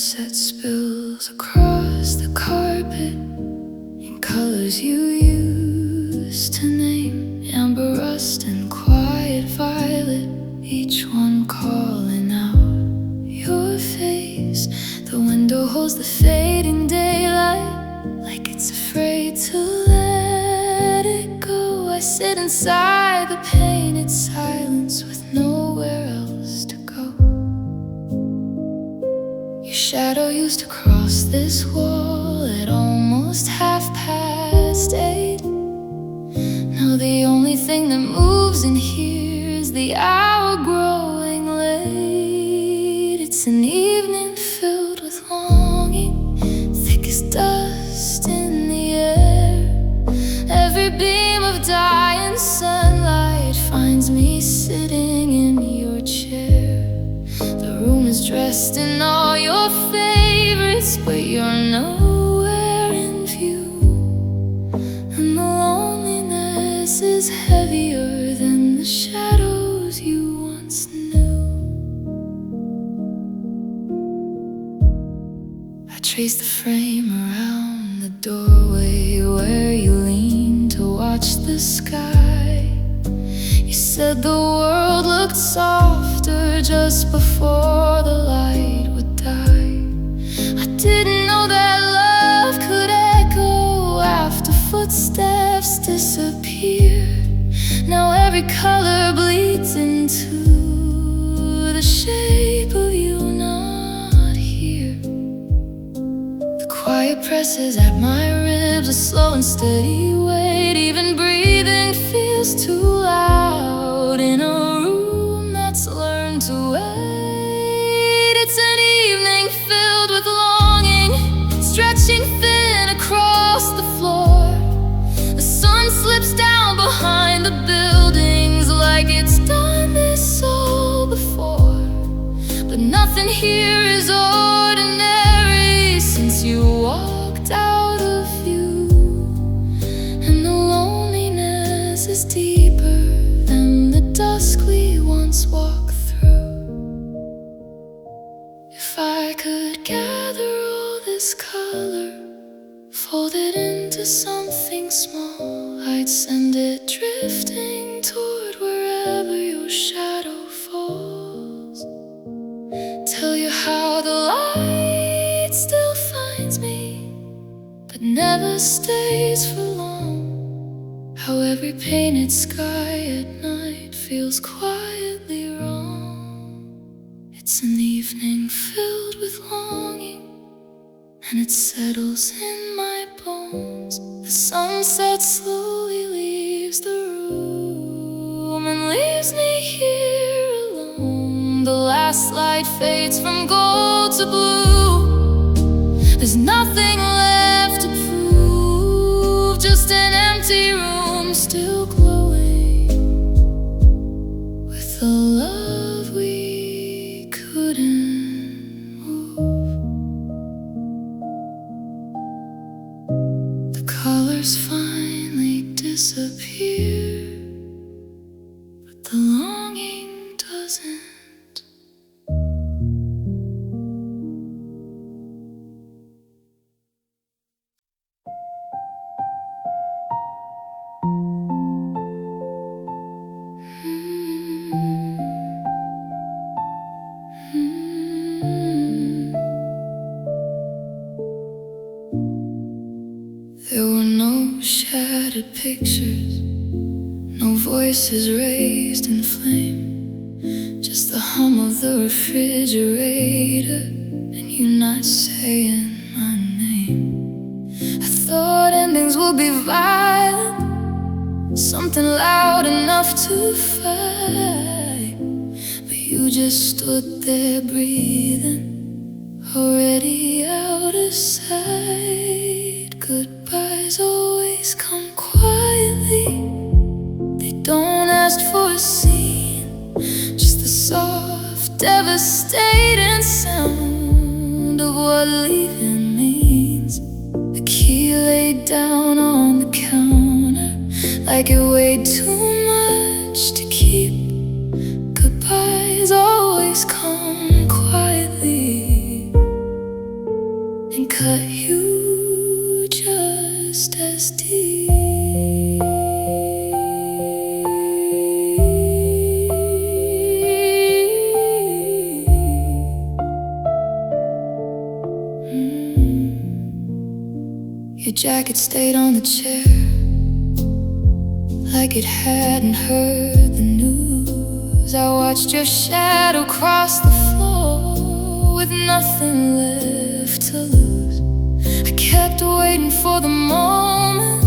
sunset spills across the carpet in colors you used to name. Amber rust and quiet violet, each one calling out your face. The window holds the fading daylight like it's afraid to let it go. I sit inside the painted silence with nowhere else to go. Your shadow used to cross this wall at almost 8:30. Now the only thing that moves in here is the hour growing late. It's an evening filled with longing, thick as dust in the air. Every beam of dying sunlight finds me sitting in your chair. The room is dressed in all your favorites, but you're nowhere in view. And the loneliness is heavier than the shadows you once knew. I trace the frame around the doorway where you lean to watch the sky. You said the world looked softer just before the light would die. I didn't know that love could echo after footsteps disappeared. Now every color bleeds into the shape of you not here. The quiet presses at my ribs, a slow and steady weight. Even breathing feels too loud in a room that's learned to wait. It's an evening filled with longing, stretching thin across the floor. The sun slips down behind the buildings like it's done this all before. But nothing here is ordinary since you walked out of view. And the loneliness is deeper than the dusk we once walked through. If I could gather all this color, fold it into something small, I'd send it drifting toward wherever your shadow falls. Tell you how the light still finds me, but never stays for long. How every painted sky at night feels quietly wrong. It's an evening filled with longing, and it settles in my bones. The sunset slowly leaves the room and leaves me here alone. The last light fades from gold to blue. There's nothing left to prove, just an empty room still glowing with the love we couldn't move. The colors finally disappear, but the longing doesn't. There were no shattered pictures, no voices raised in flame, just the hum of the refrigerator and you not saying my name. I thought endings would be violent, something loud enough to fight, but you just stood there breathing, already out of sight. Goodbyes always come quietly, they don't ask for a scene, just the soft, devastating sound of what leaving means. The key laid down on the counter like it weighed too much to keep. Goodbyes always come quietly, Your jacket stayed on the chair, like it hadn't heard the news. I watched your shadow cross the floor with nothing left to lose. I kept waiting for the moment,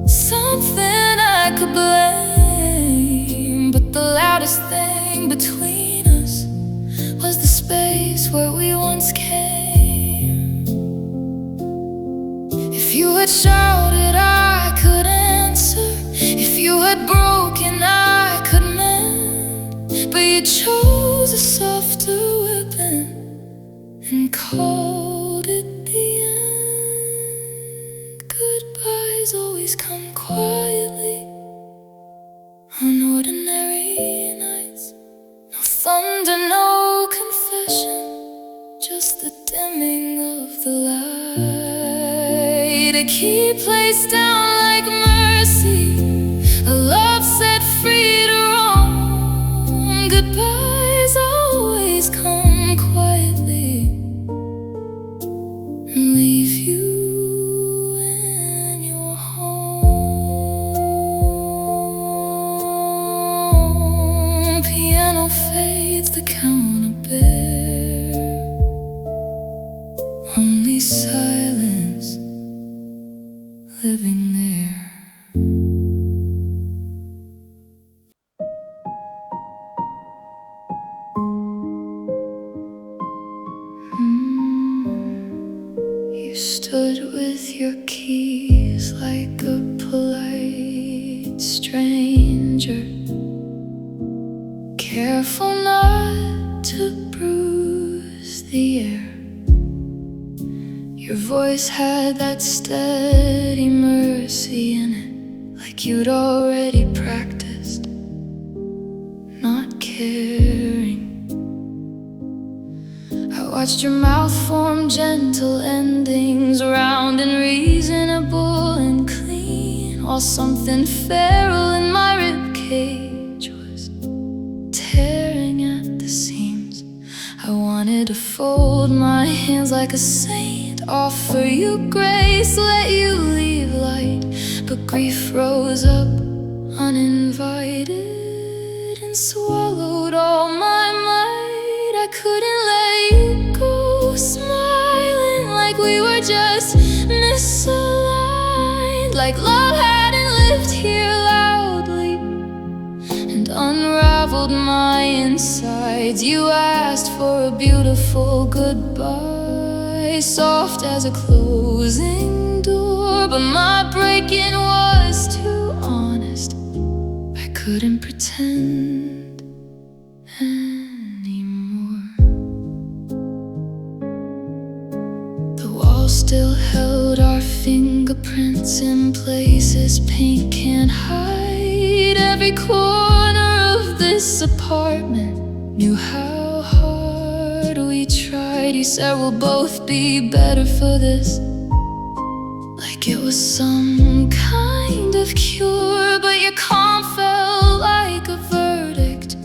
something I could blame. But the loudest thing between us was the space where we once came. If you had shouted, I could answer. If you had broken, I could mend. But you chose a softer weapon and called it the end. Goodbyes always come quietly on ordinary nights. No thunder, no confession, just the dimming of the light. A key placed down like mercy, a love set free to roam. Goodbyes always come quietly and leave you in your home. Piano fades, the counter bare, only silence living there. You stood with your keys like a polite stranger, careful not to bruise the air. Your voice had that steady mercy in it, like you'd already practiced not caring. I watched your mouth form gentle endings, round and reasonable and clean, while something feral in my ribcage was tearing at the seams. I wanted to fold my hands like a saint, offer you grace, let you leave light. But grief rose up uninvited and swallowed all my might. I couldn't let you go, smiling like we were just misaligned, like love hadn't lived here loudly and unraveled my insides. You asked for a beautiful goodbye, soft as a closing door, but my breaking was too honest. I couldn't pretend anymore. The wall still held our fingerprints in places paint can't hide. Every corner of this apartment knew how hard we tried. You said we'll both be better for this, like it was some kind of cure. But your calm felt like a verdict,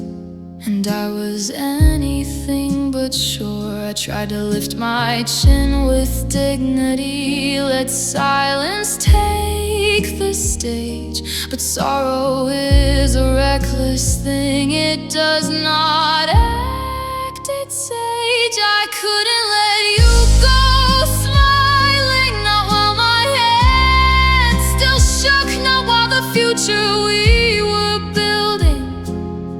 and I was anything but sure. I tried to lift my chin with dignity, let silence take the stage. But sorrow is a reckless thing, it does not act its age. I couldn't let you go, smiling, not while my hands still shook, not while the future we were building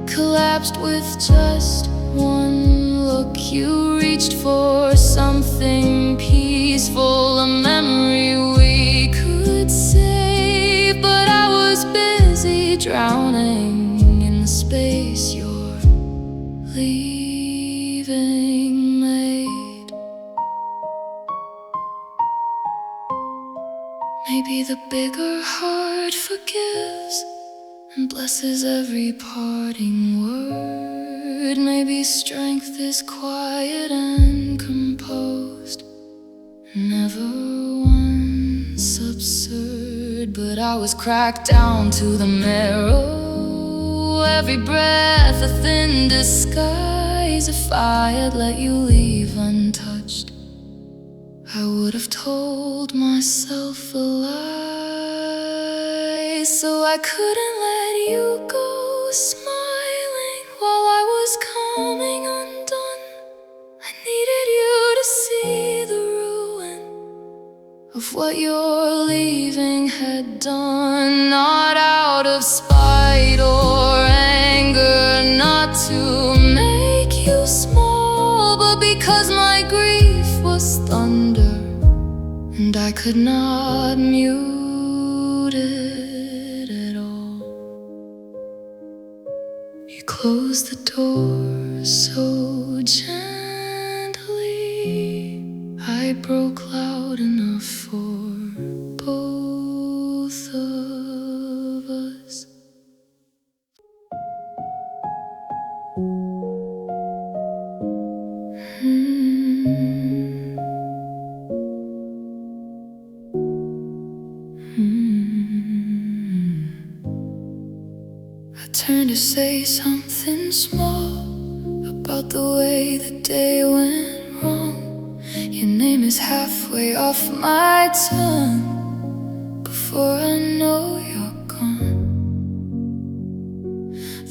collapsed with just one look. You reached for something peaceful, a memory we could save, but I was busy drowning in the space you're leaving made. Maybe the bigger heart forgives and blesses every parting word. Maybe strength is quiet and composed, never once absurd. But I was cracked down to the marrow, every breath a thin disguise. If I had let you leave untouched, I would have told myself a lie, so I couldn't let you go. Smiling while I was coming undone, I needed you to see the ruin of what your leaving had done. Not out of spite or anger, not to make you small, but because my grief was thunder and I could not mute it at all. You closed the door so gently, I broke loud enough for both of us. I turned to say something small about the way the day went wrong. Your name is halfway off my tongue before I know you're gone.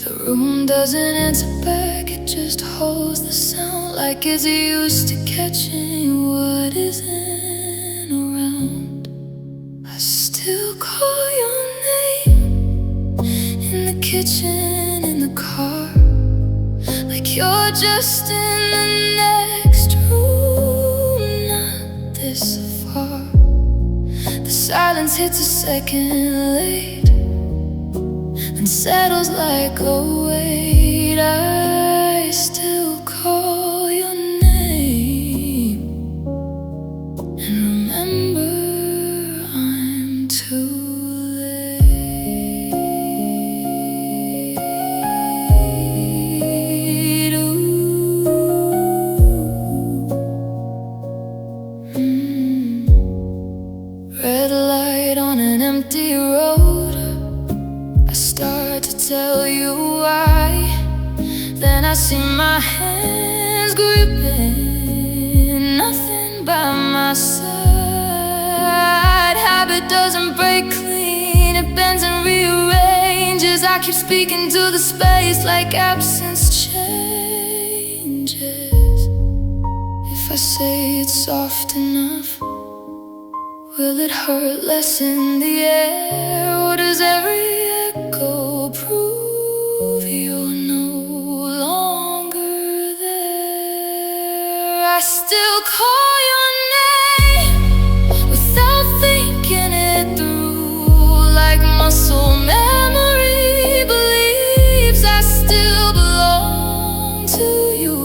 The room doesn't answer back, it just holds the sound like it's used to catching what isn't around. I still call your name in the kitchen, in the car, like you're just in the next room, not this far. The silence hits a second late and settles like a weight. I still call your name and remember I'm too late. Red light on an empty road, I start to tell you why. Then I see my hands gripping nothing by my side. Habit doesn't break clean, it bends and rearranges. I keep speaking to the space like absence changes. If I say it's soft enough, will it hurt less in the air? Or does every echo prove you're no longer there? I still call your name without thinking it through, like muscle memory believes I still belong to you.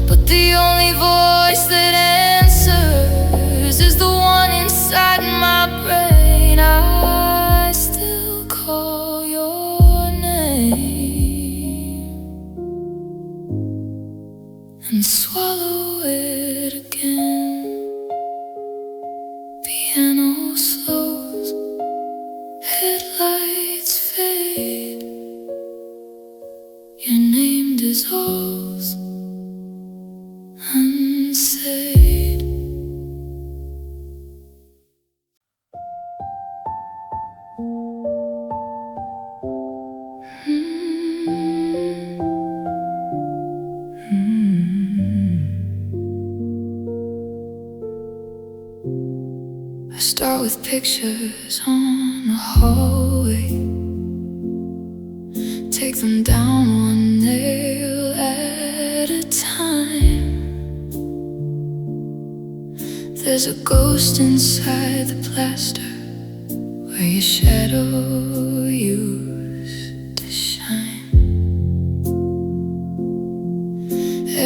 But the only voice that answers is the one inside my brain. I still call your name and swallow it again. Piano slows, headlights fade, your name dissolves unsaid. I start with pictures on the hallway, take them down one nail at a time. There's a ghost inside the plaster where your shadow used to shine.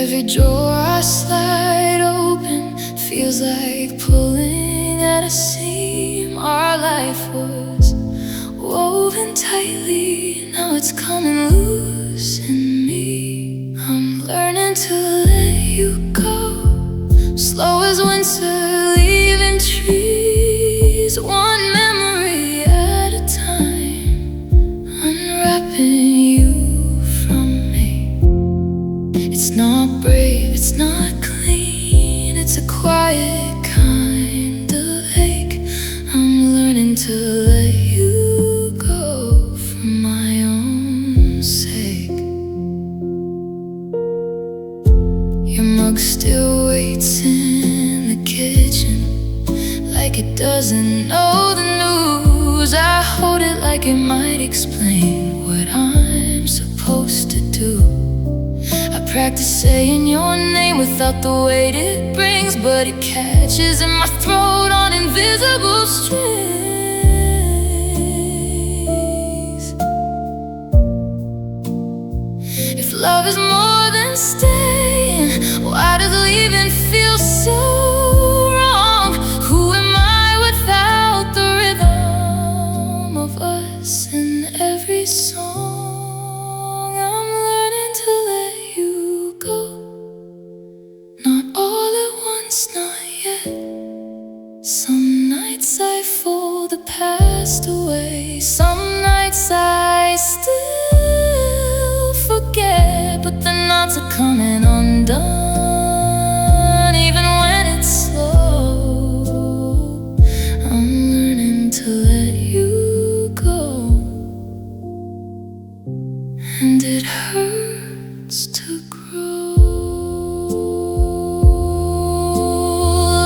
Every drawer I slide open feels like pulling at a seam. Our life was woven tightly, now it's coming loose in me. I'm learning to let you go, slow as winter leaving trees, one memory at a time, unwrapping you from me. It's not brave, it's not clean, it's a quiet doesn't know the news. I hold it like it might explain what I'm supposed to do. I practice saying your name without the weight it brings, but it catches in my throat on invisible strings. If love is more than staying, why does leaving feel so wrong? Who am I without the rhythm of us in every song? I'm learning to let you go. Not all at once, not yet. Some nights I fold the past away. Some nights I still forget, but the knots are coming undone. Even when it's slow, I'm learning to let you go. And it hurts to grow.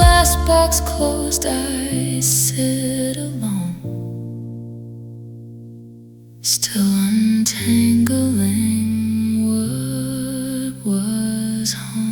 Last box closed, I sit alone, still untangling what was home.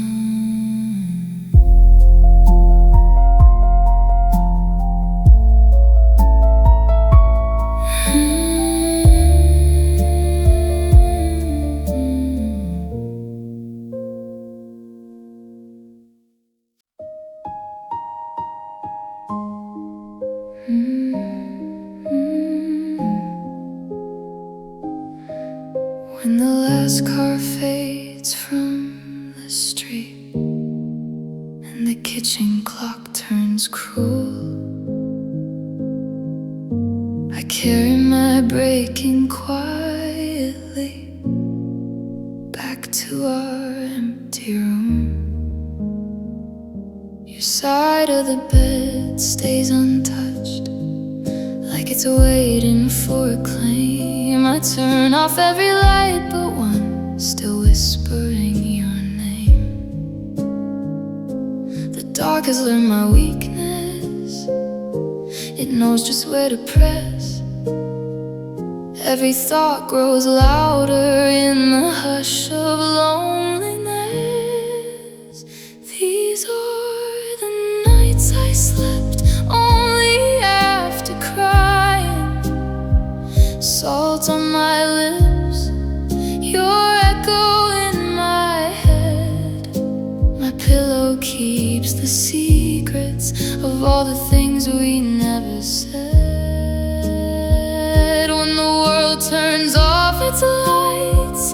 When the last car fades from the street and the kitchen clock turns cruel, I carry my breaking quietly back to our empty room. Your side of the bed stays untouched, like it's waiting for a claim. I turn off every light but one, still whispering your name. The dark has learned my weakness, it knows just where to press. Every thought grows louder in the hush of loneliness. These are the nights I slept only after crying. Salt on my lips, your echo in my head. My pillow keeps the secrets of all the things we never said. When the world turns off its lights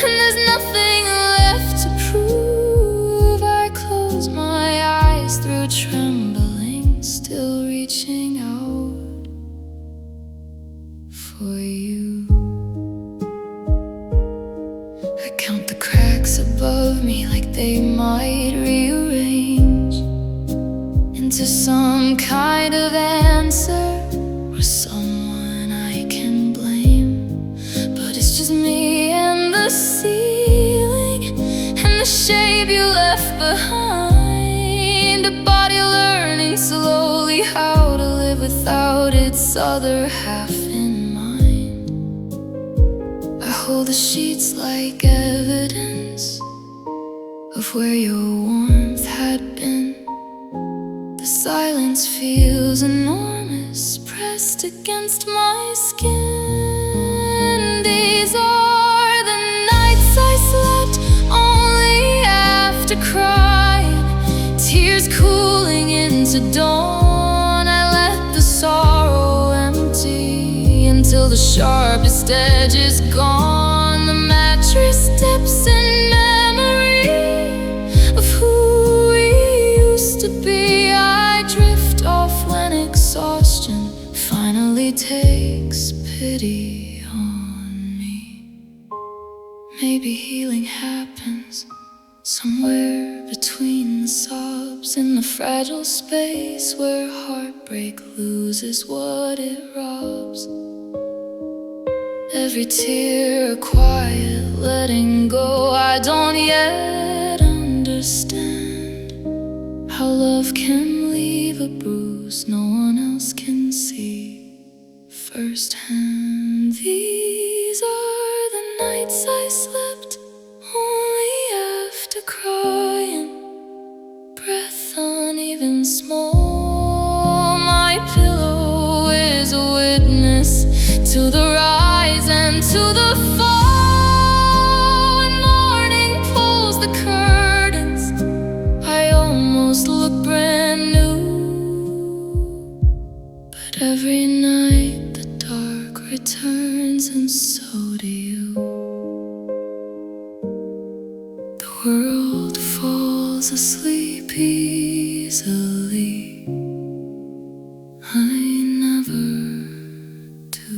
and there's nothing left to prove, I close my eyes through trembling, still reaching out for you. I count the cracks above me like they might rearrange into some kind of answer or someone I can blame. But it's just me and the ceiling and the shape you left behind. A body learning slowly how to live without its other half in mind. I hold the sheets like evidence of where your warmth had been. The silence feels enormous pressed against my skin. These are the nights I slept only after crying, tears cooling into dawn. I let the sorrow empty until the sharpest edge is gone. The mattress steps in memory of who we used to be. I drift off when exhaustion finally takes pity on me. Maybe healing happens somewhere between the sobs in the fragile space where heartbreak loses what it robs. Every tear a quiet letting go. I don't yet understand how love can leave a bruise no one firsthand. These are the nights I slept only after crying, breath uneven, small. My pillow is a witness to the rise and to the fall. When morning pulls the curtains, I almost look brand new. But every night the dark returns, and so do you. The world falls asleep easily. I never do.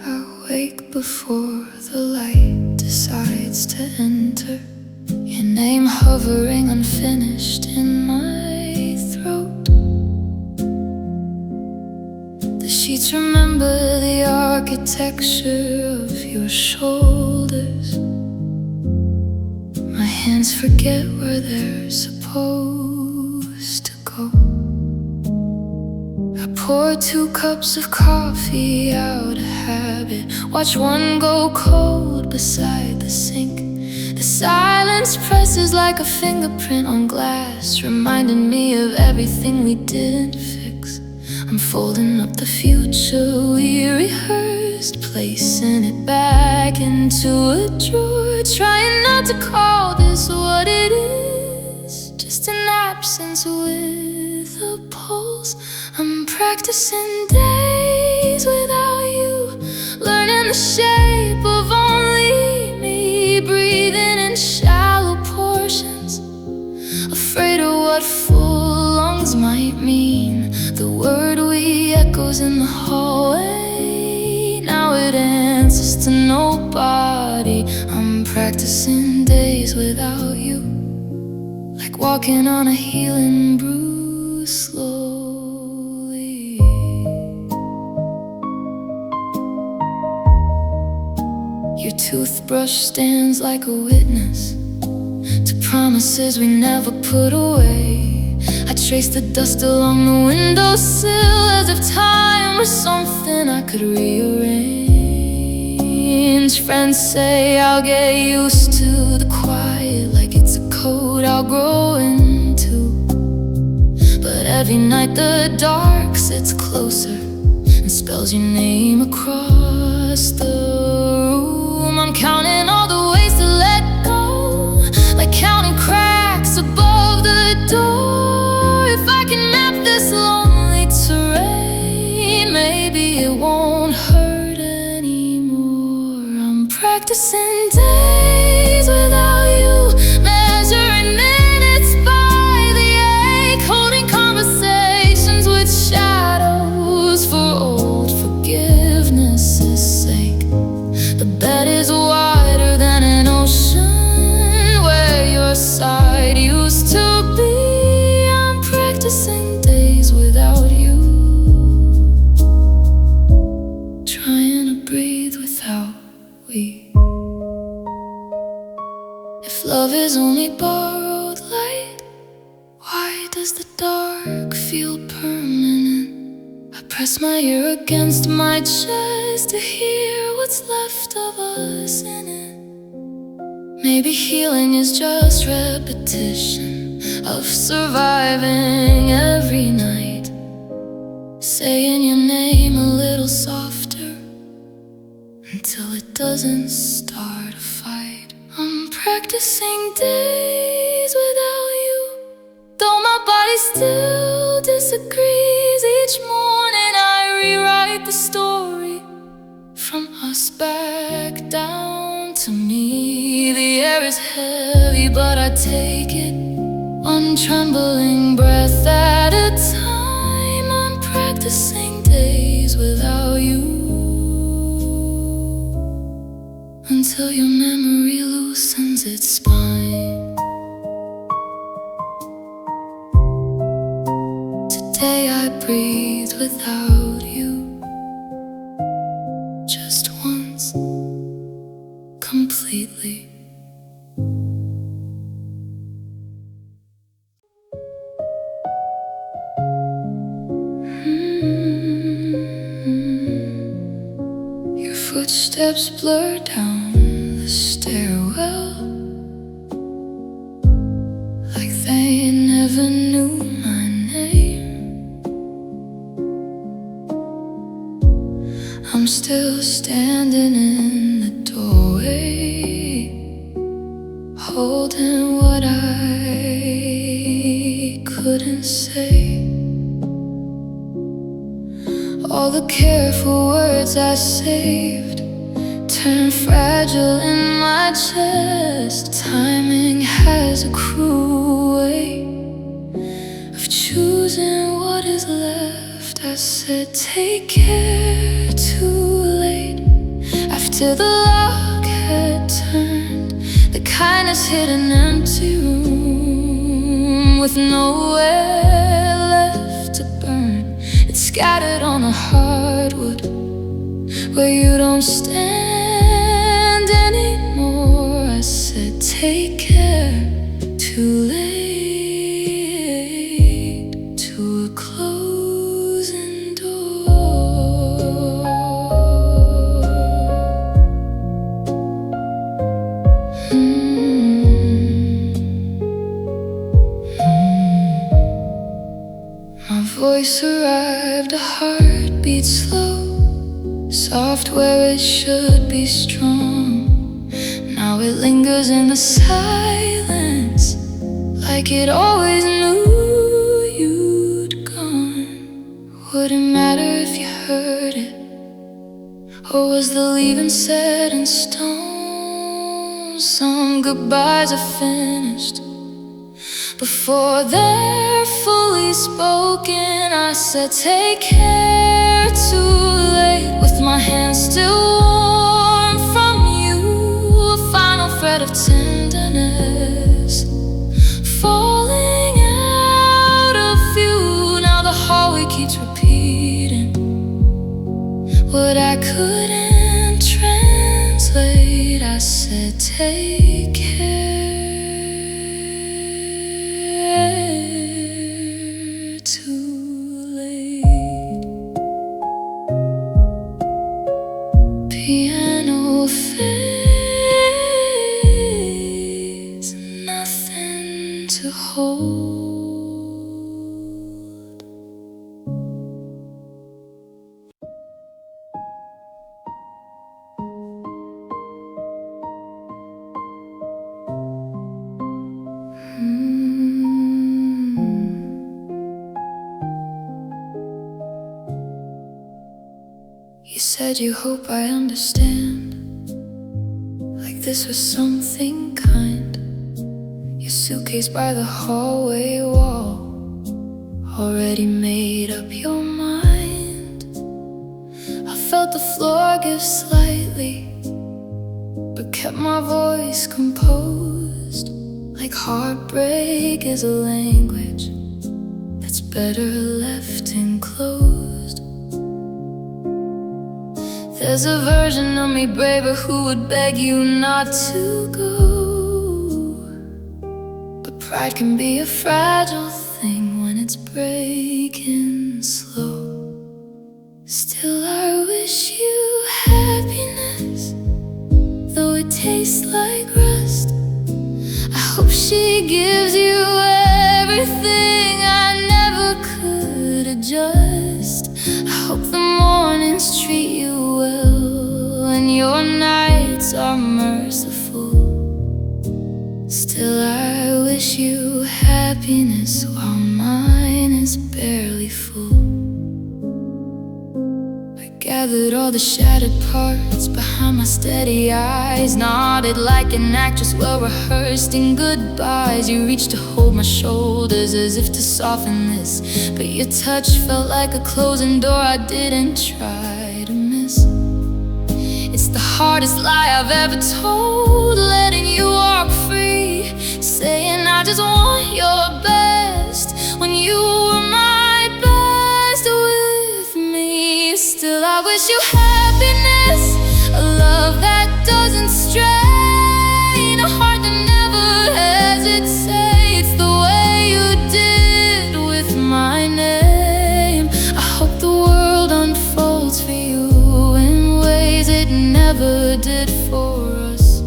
I wake before the light decides to enter, your name hovering unfinished in my throat. The sheets remember the architecture of your shoulders. My hands forget where they're supposed to go. I pour 2 cups of coffee out of habit, watch one go cold beside the sink. The silence presses like a fingerprint on glass, reminding me of everything we didn't fix. I'm folding up the future we rehearsed, placing it back into a drawer, trying not to call this what it is, just an absence with a pulse. I'm practicing days without you, learning the shape of only me, breathing in shallow portions, afraid of what full lungs might mean. The word we echoes in the hallway, now it answers to nobody. I'm practicing days without you, like walking on a healing bruise slowly. Your toothbrush stands like a witness to promises we never put away. I trace the dust along the windowsill, as if time was something I could rearrange. Friends say I'll get used to the quiet, like it's a code I'll grow into. But every night the dark sits closer and spells your name across the room. I'm counting all the ways to let go, like counting cracks above the door. If I can map this lonely terrain, maybe it won't hurt anymore. I'm practicing days without you, measuring minutes by the ache, holding conversations with shadows for old forgiveness' sake. The bed is wider than an ocean, where your side used to be. I'm practicing days without you, trying to breathe without we. If love is only borrowed light, why does the dark feel permanent? I press my ear against my chest to hear what's left of us in it. Maybe healing is just repetition of surviving every night, saying your name a little softer until it doesn't start a fight. I'm practicing days without you, though my body still disagrees. Each morning I rewrite the story, from us back down to me. The air is heavy, but I take it, one trembling breath at a time. I'm practicing days without you, until your memory loosens its spine. day I breathed without you, just once, completely. Your footsteps blur down the stairwell, like they never knew my name. I'm still standing in the doorway, holding what I couldn't say. All the careful words I saved turn fragile in my chest. Timing has a cruel way of choosing what is left. I said take care, too late. After the lock had turned, the kindness hit an empty room with nowhere left to burn. It's scattered on the hardwood where you don't stand anymore. I said take care, too late to a closing door. My voice arrived, a heartbeat slow, soft where it should be strong. Now it lingers in the silence, like it always knew you'd gone. Would it matter if you heard it, or was the leaving set in stone? Some goodbyes are finished before they're fully spoken. I said take care, too late. With my hands still warm from you, a final thread of tenderness falling out of view. Now the hallway keeps repeating what I couldn't translate. I said take care, piano fades, nothing to hold. You said you hope I understand, like this was something kind. Your suitcase by the hallway wall, already made up your mind. I felt the floor give slightly, but kept my voice composed. Like heartbreak is a language that's better left enclosed. There's a version of me braver who would beg you not to go, but pride can be a fragile thing when it's breaking slow. Still I wish you happiness, though it tastes like rust. I hope she gives you everything I never could adjust. I hope the mornings treat you well and your nights are merciful. Still I wish you happiness while mine is barely full. I gathered all the shattered parts behind my steady eyes, nodded like an actress well rehearsed in goodbyes. You reached to hold my shoulders as if to soften this, but your touch felt like a closing door I didn't try to miss. It's the hardest lie I've ever told, letting you walk free, saying I just want your best when you were my best. I wish you happiness, a love that doesn't strain, a heart that never hesitates the way you did with my name. I hope the world unfolds for you in ways it never did for us.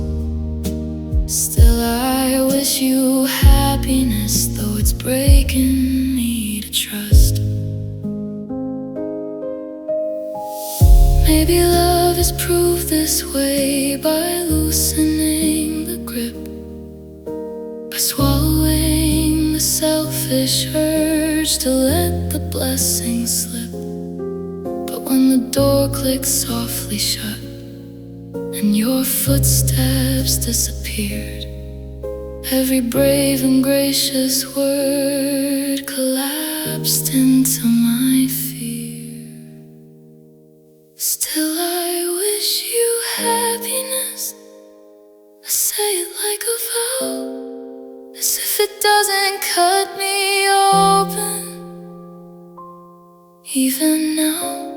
Still, I wish you happiness, though it's breaking me to trust. Maybe love is proved this way by loosening the grip, by swallowing the selfish urge to let the blessing slip. But when the door clicks softly shut and your footsteps disappeared, every brave and gracious word collapsed into my fear. Still, I wish you happiness. I say it like a vow, as if it doesn't cut me open. Even now,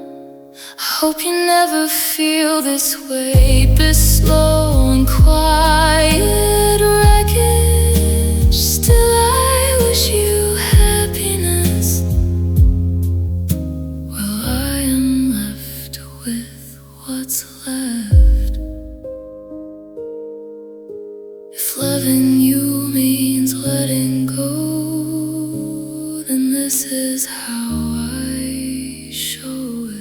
I hope you never feel this way. Be slow and quiet wreckage. Still, I wish you happiness. Well, I am left with what's left. If loving you means letting go, then this is how I show it.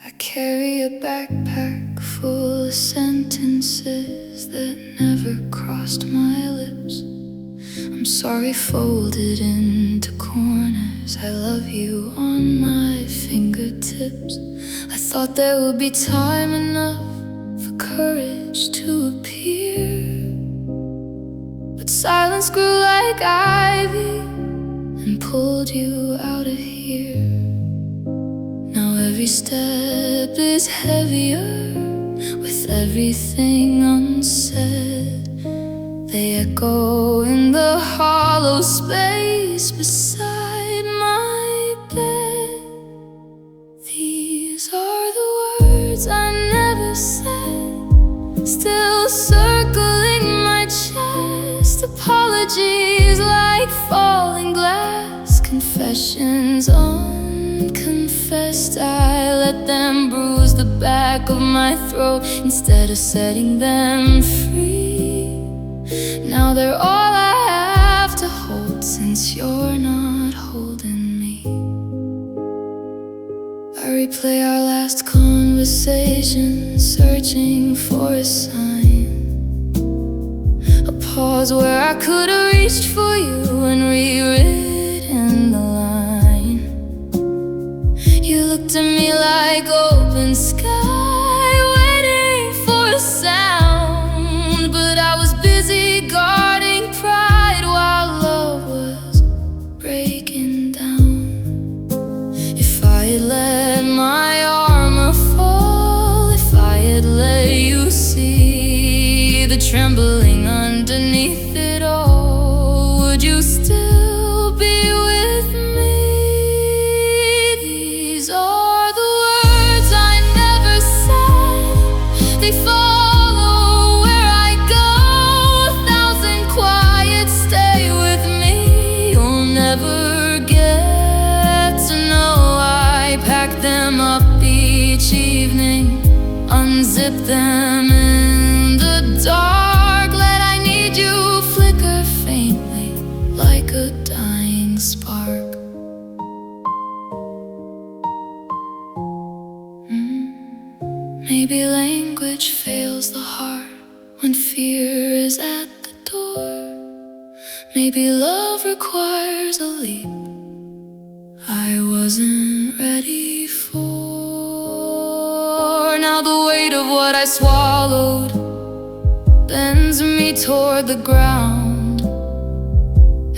I carry a backpack full of sentences that never crossed my lips. I'm sorry folded into corners. I love you on my fingertips. I thought there would be time enough for courage to appear, but silence grew like ivy and pulled you out of here. Now every step is heavier with everything unsaid. They echo in the hollow space beside my bed. These are the words I never said, still circling my chest. Apologies like falling glass, confessions unconfessed. I let them bruise the back of my throat instead of setting them free. Now they're all I have to hold, since you're not holding me. I replay our last conversation, searching for a sign, a pause where I could have reached for you and rewritten the line. You looked at me like open sky, waiting for a sound, but I was busy guarding pride while love was breaking down. If I had let my armor fall, if I had let you see the trembling underneath it all, would you still be with me? These are the words I never said. They follow where I go, a thousand quiet stay with me. You'll never get to know. I pack them up each evening, unzip them in the dark, let I need you flicker faintly like a dying spark. Maybe language fails the heart when fear is at the door. Maybe love requires a leap I wasn't ready for. Now now the weight of what I swallowed bends me toward the ground.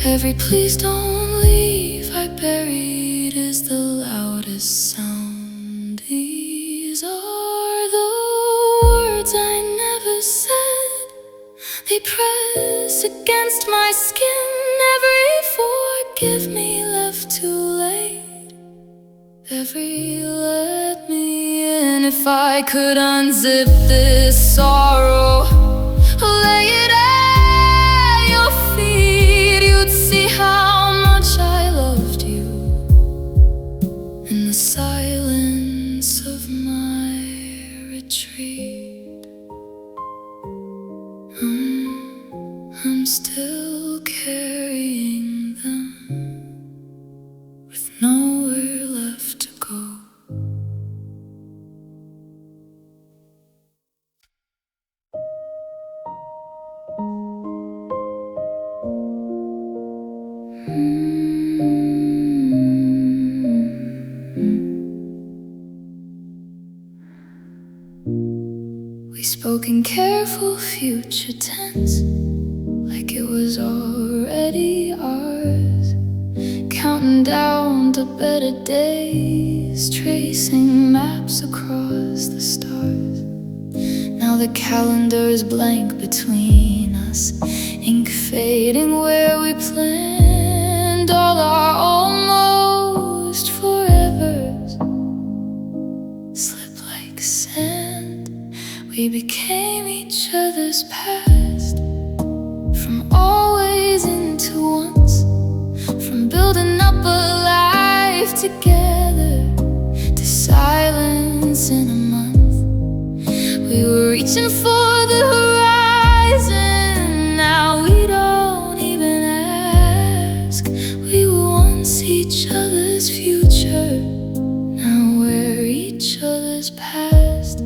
Every please don't leave I buried is the loudest sound. These are the words I never said. They press against my skin. Every forgive me left too late. Every let me in. If I could unzip this sorrow, lay it at your feet, you'd see how much I loved you in the silence of my retreat. I'm still carrying them with nowhere left to go. We spoke in careful future tense, like it was already ours, counting down to better days, tracing maps across the stars. Now the calendar is blank between us, ink fading where we planned. All our almost forevers slip like sand. We became each other's past, from always into once, from building up a life together to silence in a month. We were reaching for the horizon, now we don't even ask. We were once each other's future, now we're each other's past.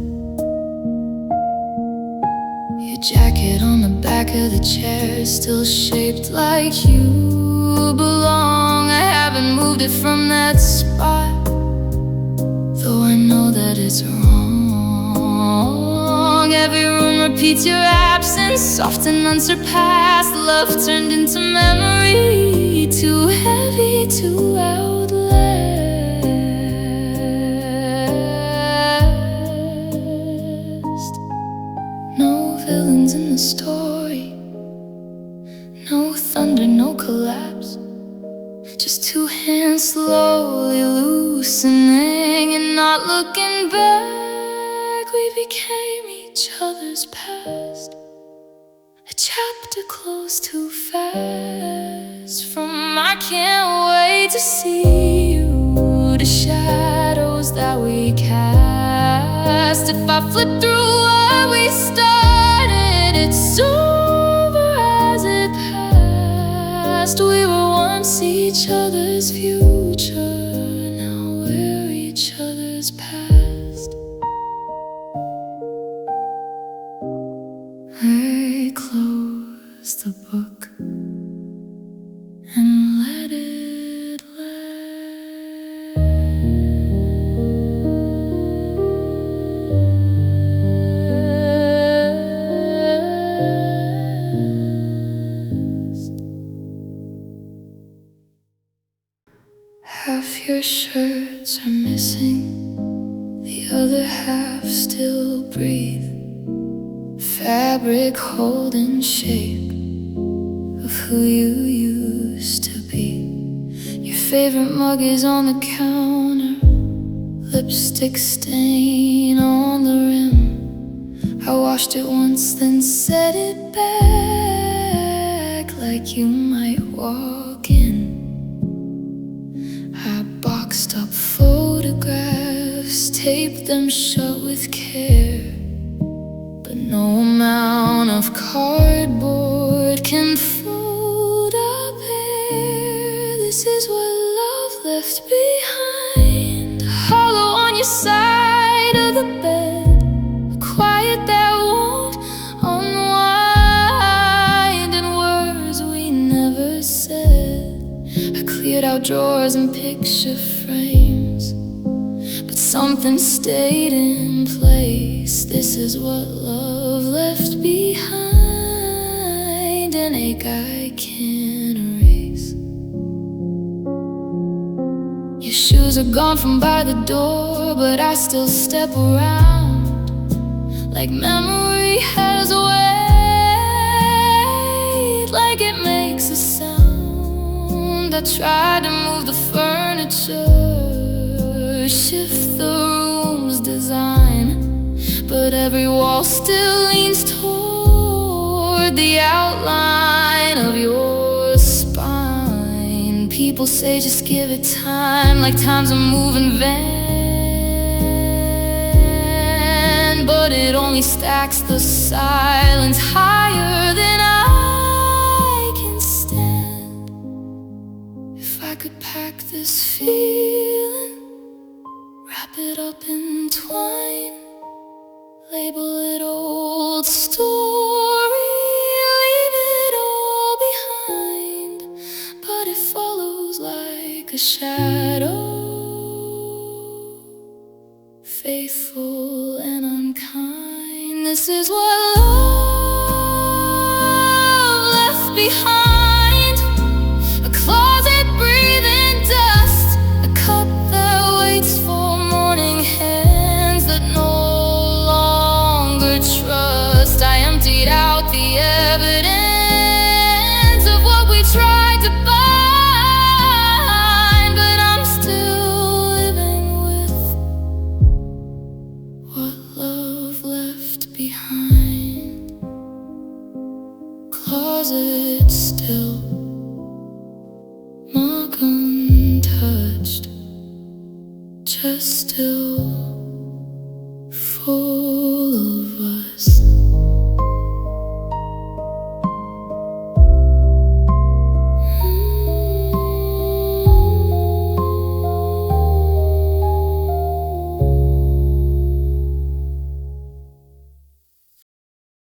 Your jacket on the back of the chair, still shaped like you belong. I haven't moved it from that spot, though I know that it's wrong. Every room repeats your absence, soft and unsurpassed. Love turned into memory, too heavy to outlast. No villains in the story, no thunder, no collapse, just two hands slowly loosening and not looking back. We became each other's past, a chapter closed too fast. From I can't wait to see you to shadows that we cast. If I flip through what we started, it's over as it passed. We were once each other's future, now we're each other's past. I close the book and let it last. Half your shirts are missing, the other half still breathe. Fabric holding shape of who you used to be. Your favorite mug is on the counter, lipstick stain on the rim. I washed it once, then set it back like you might walk in. I boxed up photographs, taped them shut with care. But no amount of cardboard can fold up here. This is what love left behind. Hollow on your side of the bed, a quiet that won't unwind, and words we never said. I cleared out drawers and picture frames, but something stayed in place. This is what love left behind, an ache I can't erase. Your shoes are gone from by the door, but I still step around like memory has weight, like it makes a sound. I try to move the furniture, shift the room's design, but every wall still leans toward the outline of your spine. People say just give it time, like time's a moving van, but it only stacks the silence higher than I can stand. If I could pack this feeling, wrap it up in twine, label it old story, leave it all behind, but it follows like a shadow, faithful and unkind. This is what love left behind, a closet breathing dust, a cup that waits for morning hands that no longer trust. I emptied out the evidence of what we tried to bind, but I'm still living with what love left behind. Closet still, mug untouched, chest still full of